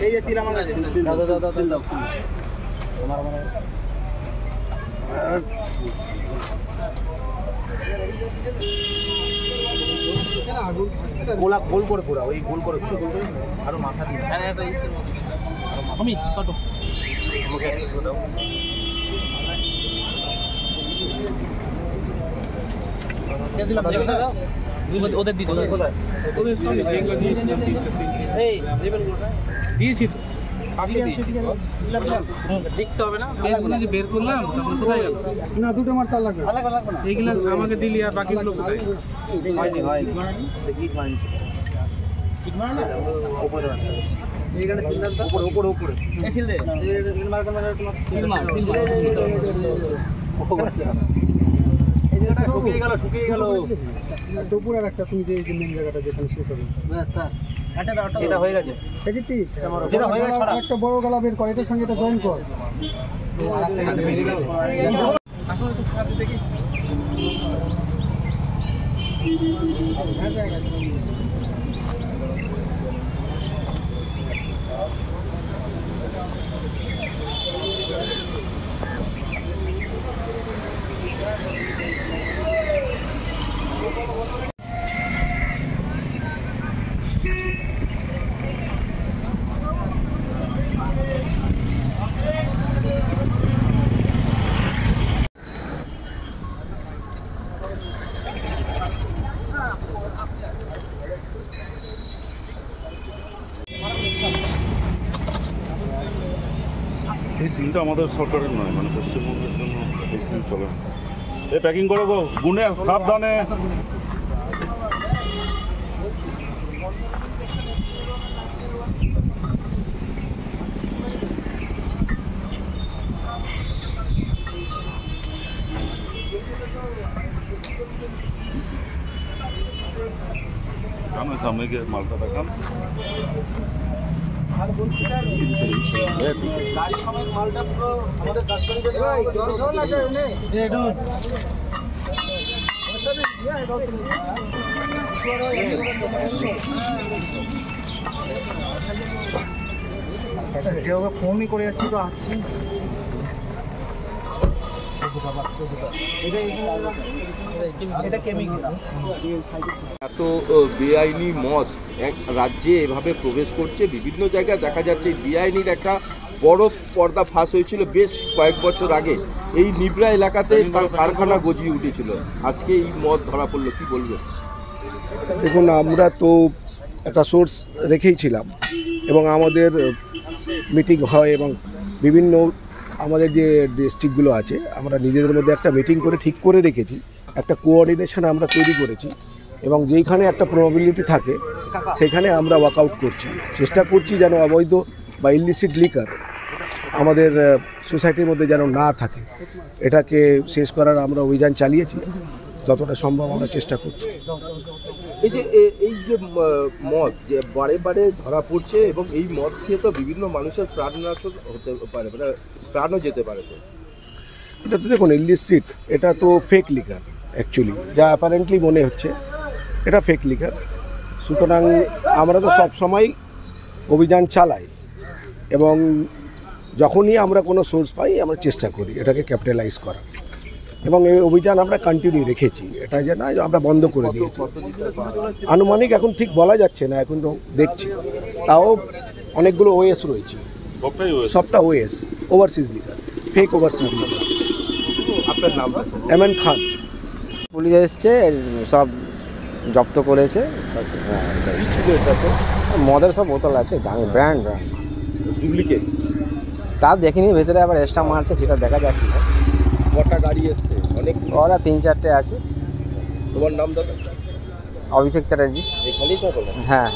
এই যে সিল আমার কাছে দাও দাও দাও দাও আমার গোলা গোল করে পুরা ওই গোল করে আরো মাথা দিয়ে আমি কাটো আমাকে দাও কে দিলাম ওদের দিতে কোথায় ওদের সঙ্গে যেগুলো দিয়েছিলাম এই দেবেন কোথায় দিয়েছি তো দেখতে হবে না বেরগুলো যে বের করলাম তখন কোথায় গেল না দুটো মার চাল লাগবে এইগুলো আমাকে দিলি আর বাকিগুলো কোথায় হয়নি হয়নি কি হয়নি ঠিক না না উপরে দাও এইখানে সিল দাও উপরে উপরে উপরে এই সিল দে সিল মার তোমার সিল মার এই জায়গাটা শুকিয়ে গেল দুপুরের একটা তুমি যে মেন জায়গাটা যেখানে শেষ হবে রাস্তা এটা হয়ে গেছে এডিটি যেটা হয়ে গেছে একটা বড় গলা বের কর এটার সঙ্গে এটা জয়েন কর এখন একটু সাথে দেখি এই সিলটা আমাদের সরকারের নয় মানে পশ্চিমবঙ্গের জন্য এই সিল চলে এই প্যাকিং করে গো গুনে সাবধানে সামনে গিয়ে মালটা দেখান মালটা পুরো আমাদের 10 মিনিট যেভাবে ফোনই করে যাচ্ছি তো আসছি এত বেআইনি মদ এক রাজ্যে এভাবে প্রবেশ করছে বিভিন্ন জায়গায় দেখা যাচ্ছে বেআইনির একটা বড় পর্দা ফাঁস হয়েছিল বেশ কয়েক বছর আগে এই নিবরা এলাকাতে কারখানা গজিয়ে উঠেছিল আজকে এই মদ ধরা পড়লো কি বলবে দেখুন আমরা তো একটা সোর্স রেখেই ছিলাম এবং আমাদের মিটিং হয় এবং বিভিন্ন আমাদের যে ডিস্ট্রিক্টগুলো আছে আমরা নিজেদের মধ্যে একটা মিটিং করে ঠিক করে রেখেছি একটা কোঅর্ডিনেশন আমরা তৈরি করেছি এবং যেইখানে একটা প্রবাবিলিটি থাকে সেখানে আমরা ওয়ার্কআউট করছি চেষ্টা করছি যেন অবৈধ বা ইলিসিট লিকার আমাদের সোসাইটির মধ্যে যেন না থাকে এটাকে শেষ করার আমরা অভিযান চালিয়েছি যতটা সম্ভব আমরা চেষ্টা করছি এই যে মদ যে বারে বারে ধরা পড়ছে এবং এই মদ খেয়ে তো বিভিন্ন মানুষের প্রাণনাশক হতে পারে মানে প্রাণও যেতে পারে তো এটা তো দেখুন ইলিসিট এটা তো ফেক লিকার অ্যাকচুয়ালি যা অ্যাপারেন্টলি মনে হচ্ছে এটা ফেক লিকার সুতরাং আমরা তো সবসময় অভিযান চালাই এবং যখনই আমরা কোনো সোর্স পাই আমরা চেষ্টা করি এটাকে ক্যাপিটালাইজ করার এবং এই অভিযান আমরা কন্টিনিউ রেখেছি এটা যে না আমরা বন্ধ করে দিয়েছি আনুমানিক এখন ঠিক বলা যাচ্ছে না এখন তো দেখছি তাও অনেকগুলো ওএস রয়েছে সবটা OS overseas liquor fake overseas liquor আপনার নাম এমএন খান পুলিশ এসছে সব জব্দ করেছে মদের সব বোতল আছে দামি ব্র্যান্ড ডুপ্লিকেট তা দেখিনি ভেতরে আবার এক্সট্রা মারছে সেটা দেখা যাচ্ছে কটা গাড়ি এসছে অনেক ওরা 3-4টে আছে তোমার নাম দাদা অভিষেক চ্যাটার্জি এখানেই তো হ্যাঁ